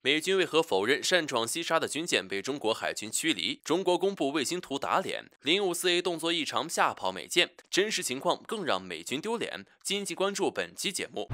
美军为何否认擅闯西沙的军舰被中国海军驱离？中国公布卫星图打脸，零54A 动作异常吓跑美舰，真实情况更让美军丢脸。敬请关注本期节目。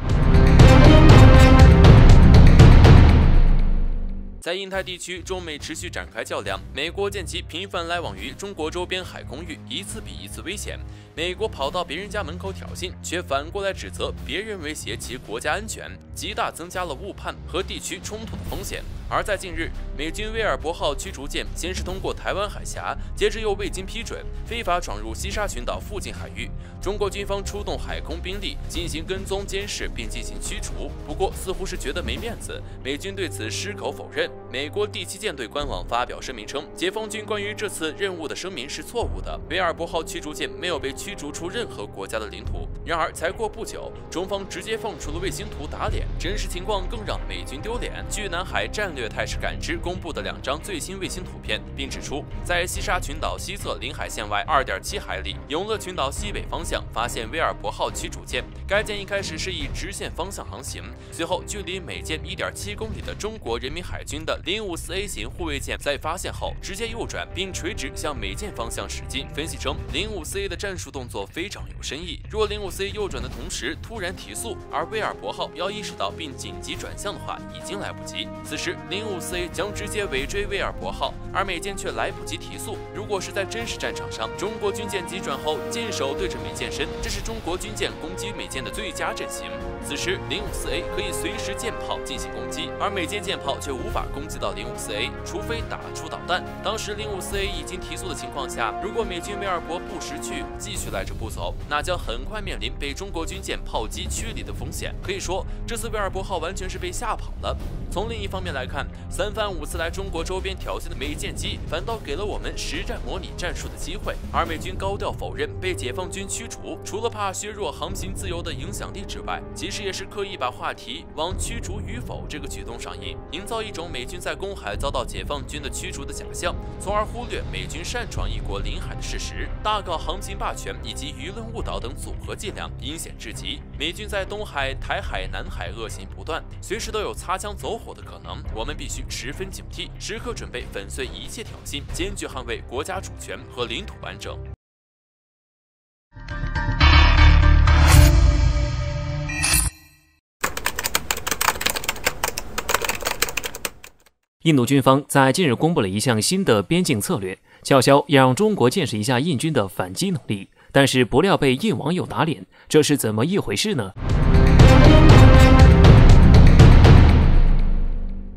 在印太地区，中美持续展开较量，美国舰机频繁来往于中国周边海空域，一次比一次危险。美国跑到别人家门口挑衅，却反过来指责别人威胁其国家安全，极大增加了误判和地区冲突的风险。而在近日，美军威尔伯号驱逐舰先是通过台湾海峡，接着又未经批准非法闯入西沙群岛附近海域。中国军方出动海空兵力进行跟踪监视，并进行驱逐。不过，似乎是觉得没面子，美军对此矢口否认。美国第7舰队官网发表声明称，解放军关于这次任务的声明是错误的。威尔伯号驱逐舰没有被驱逐出任何国家的领土。然而，才过不久，中方直接放出了卫星图打脸，真实情况更让美军丢脸。据南海战略态势感知公布的2张最新卫星图片，并指出，在西沙群岛西侧领海线外2.7海里，永乐群岛西北方向发现威尔伯号驱逐舰。该舰一开始是以直线方向航行，随后距离美舰1.7公里的中国人民海军的054A 型护卫舰在发现后直接右转，并垂直向美舰方向驶进。分析称，054A 的战术动作非常有深意。若054A 右转的同时突然提速，而威尔伯号要意识到并紧急转向的话，已经来不及。此时054A 将直接尾追威尔伯号，而美舰却来不及提速。如果是在真实战场上，中国军舰急转后舰首对着美舰身，这是中国军舰攻击美舰的最佳阵型。此时054A 可以随时舰炮进行攻击，而美舰舰炮却无法攻击到054A，除非打出导弹。当时054A 已经提速的情况下，如果美军威尔伯不识趣，继续赖着不走，那将很快面临被中国军舰炮击驱离的风险。可以说，这次威尔伯号完全是被吓跑了。从另一方面来看，3番5次来中国周边挑衅的美舰机，反倒给了我们实战模拟战术的机会。而美军高调否认被解放军驱逐，除了怕削弱航行自由的影响力之外，其实也是刻意把话题往驱逐与否这个举动上引，营造一种美军在公海遭到解放军的驱逐的假象，从而忽略美军擅闯一国领海的事实，大搞航行霸权以及舆论误导等组合伎俩，阴险至极。美军在东海、台海、南海恶行不断，随时都有擦枪走火的可能，我们必须十分警惕，时刻准备粉碎一切挑衅，坚决捍卫国家主权和领土完整。印度军方在近日公布了一项新的边境策略，叫嚣要让中国见识一下印军的反击能力，但是不料被印网友打脸，这是怎么一回事呢？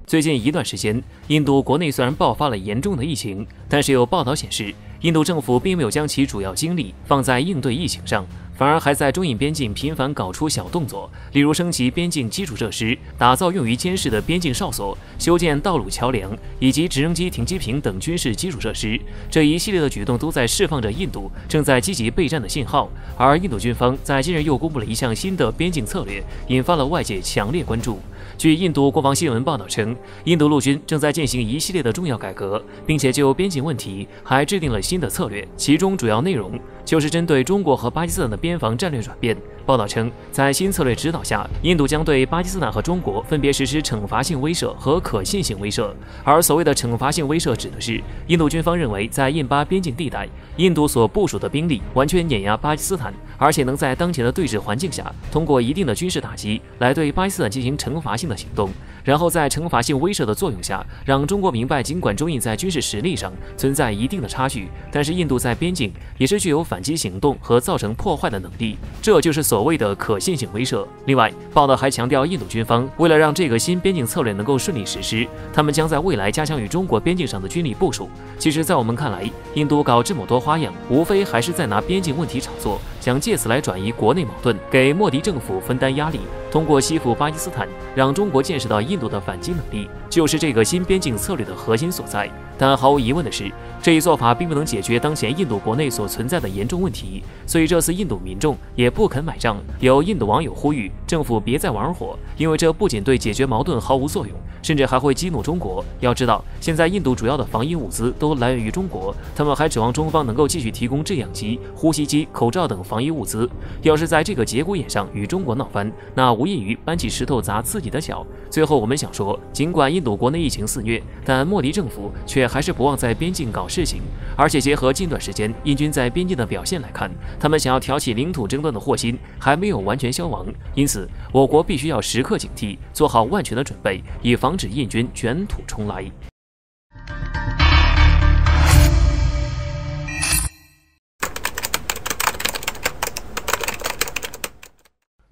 最近一段时间，印度国内虽然爆发了严重的疫情，但是有报道显示，印度政府并没有将其主要精力放在应对疫情上，反而还在中印边境频繁搞出小动作，例如升级边境基础设施，打造用于监视的边境哨所，修建道路桥梁以及直升机停机坪等军事基础设施。这一系列的举动都在释放着印度正在积极备战的信号。而印度军方在近日又公布了一项新的边境策略，引发了外界强烈关注。据印度国防新闻报道称，印度陆军正在进行一系列的重要改革，并且就边境问题还制定了新的策略，其中主要内容就是针对中国和巴基斯坦的边防战略转变。报道称，在新策略指导下，印度将对巴基斯坦和中国分别实施惩罚性威慑和可信性威慑。而所谓的惩罚性威慑，指的是印度军方认为，在印巴边境地带，印度所部署的兵力完全碾压巴基斯坦，而且能在当前的对峙环境下，通过一定的军事打击来对巴基斯坦进行惩罚性的行动，然后在惩罚性威慑的作用下，让中国明白，尽管中印在军事实力上存在一定的差距，但是印度在边境也是具有反击行动和造成破坏的能力，这就是所谓的可信性威慑。另外，报道还强调，印度军方为了让这个新边境策略能够顺利实施，他们将在未来加强与中国边境上的军力部署。其实，在我们看来，印度搞这么多花样，无非还是在拿边境问题炒作，想借此来转移国内矛盾，给莫迪政府分担压力，通过欺负巴基斯坦，让中国见识到印度的反击能力，就是这个新边境策略的核心所在。但毫无疑问的是，这一做法并不能解决当前印度国内所存在的严重问题，所以这次印度民众也不肯买账。有印度网友呼吁政府别再玩火，因为这不仅对解决矛盾毫无作用，甚至还会激怒中国。要知道，现在印度主要的防疫物资都来源于中国，他们还指望中方能够继续提供制氧机、呼吸机、口罩等防疫物资。要是在这个节骨眼上与中国闹翻，那无异于搬起石头砸自己的脚。最后，我们想说，尽管印度国内疫情肆虐，但莫迪政府却还是不忘在边境搞事情。而且结合近段时间印军在边境的表现来看，他们想要挑起领土争端的祸心还没有完全消亡。因此，我国必须要时刻警惕，做好万全的准备，以防止印军卷土重来。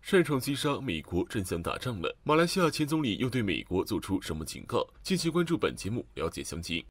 擅闯击杀，美国真想打仗了。马来西亚前总理又对美国做出什么警告？敬请关注本节目，了解详情。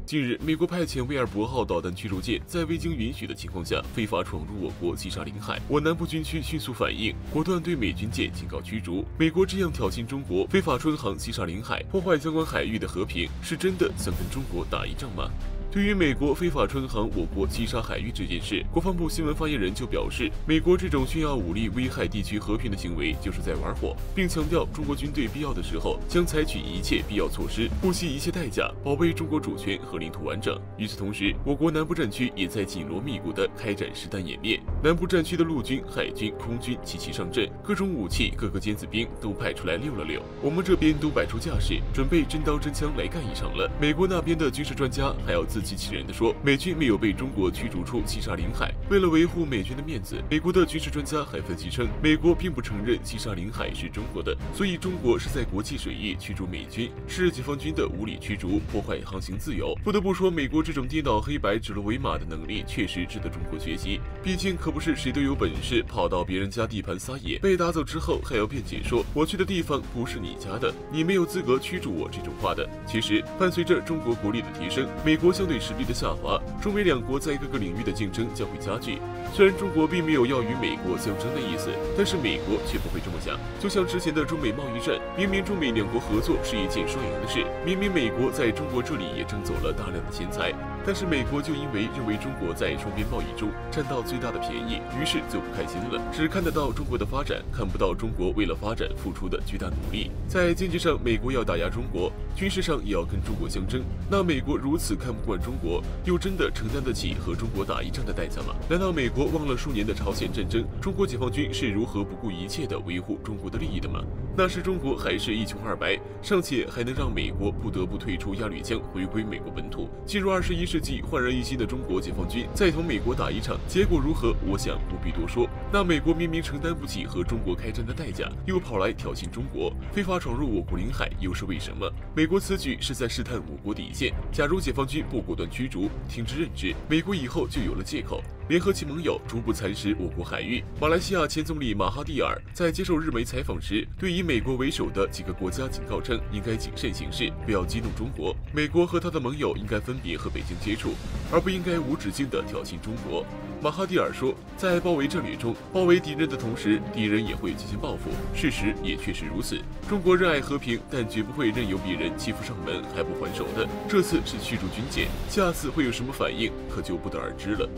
近日，美国派遣威尔伯号导弹驱逐舰在未经允许的情况下非法闯入我国击杀领海，我南部军区迅速反应，果断对美军舰警告驱逐。美国这样挑衅中国，非法春航击杀领海，破坏相关海域的和平，是真的想跟中国打一仗吗？对于美国非法春航我国击杀海域这件事，国防部新闻发言人就表示，美国这种炫耀武力危害地区和平的行为就是在玩火，并强调中国军队必要的时候将采取一切必要措施，不惜一切代价保卫中国主权和领土完整。与此同时，我国南部战区也在紧锣密鼓地开展实弹演练，南部战区的陆军、海军、空军齐齐上阵，各种武器、各个尖子兵都派出来溜了溜，我们这边都摆出架势，准备真刀真枪来干一场了。美国那边的军事专家还要自欺欺人地说，美军没有被中国驱逐出击杀领海。为了维护美军的面子，美国的军事专家还分析称，美国并不承认击杀领海是中国的，所以中国是在国际水域驱逐美军，是解放军的无理驱逐，破坏航行自由。不得不说，美国这种颠倒黑白、指鹿为马的能力确实值得中国学习。毕竟可不是谁都有本事跑到别人家地盘撒野，被打走之后还要辩解说我去的地方不是你家的，你没有资格驱逐我这种话的。其实，伴随着中国国力的提升，美国相对实力的下滑，中美两国在各个领域的竞争将会加剧。虽然中国并没有要与美国相争的意思，但是美国却不会这么想。就像之前的中美贸易战，明明中美两国合作是一件双赢的事，明明美国在中国这里也挣走了大量的钱财，但是美国就因为认为中国在双边贸易中占到最大的便宜，于是就不开心了，只看得到中国的发展，看不到中国为了发展付出的巨大努力。在经济上，美国要打压中国，军事上也要跟中国相争，那美国如此看不惯中国，又真的承担得起和中国打一仗的代价吗？难道美国忘了数年的朝鲜战争，中国解放军是如何不顾一切地维护中国的利益的吗？那时中国还是一穷二白，尚且还能让美国不得不退出鸭绿江，回归美国本土。进入21世纪，焕然一新的中国解放军再同美国打一场，结果如何？我想不必多说。那美国明明承担不起和中国开战的代价，又跑来挑衅中国，非法闯入我国领海，又是为什么？美国此举是在试探我国底线。假如解放军不果断驱逐，停止任职，美国以后就有了借口，联合其盟友逐步蚕食我国海域。马来西亚前总理马哈蒂尔在接受日媒采访时，对以美国为首的几个国家警告称，应该谨慎行事，不要激怒中国。美国和他的盟友应该分别和北京接触，而不应该无止境地挑衅中国。马哈蒂尔说，在包围战略中，包围敌人的同时，敌人也会进行报复。事实也确实如此。中国热爱和平，但绝不会任由别人欺负上门还不还手的。这次是驱逐军舰，下次会有什么反应，可就不得而知了。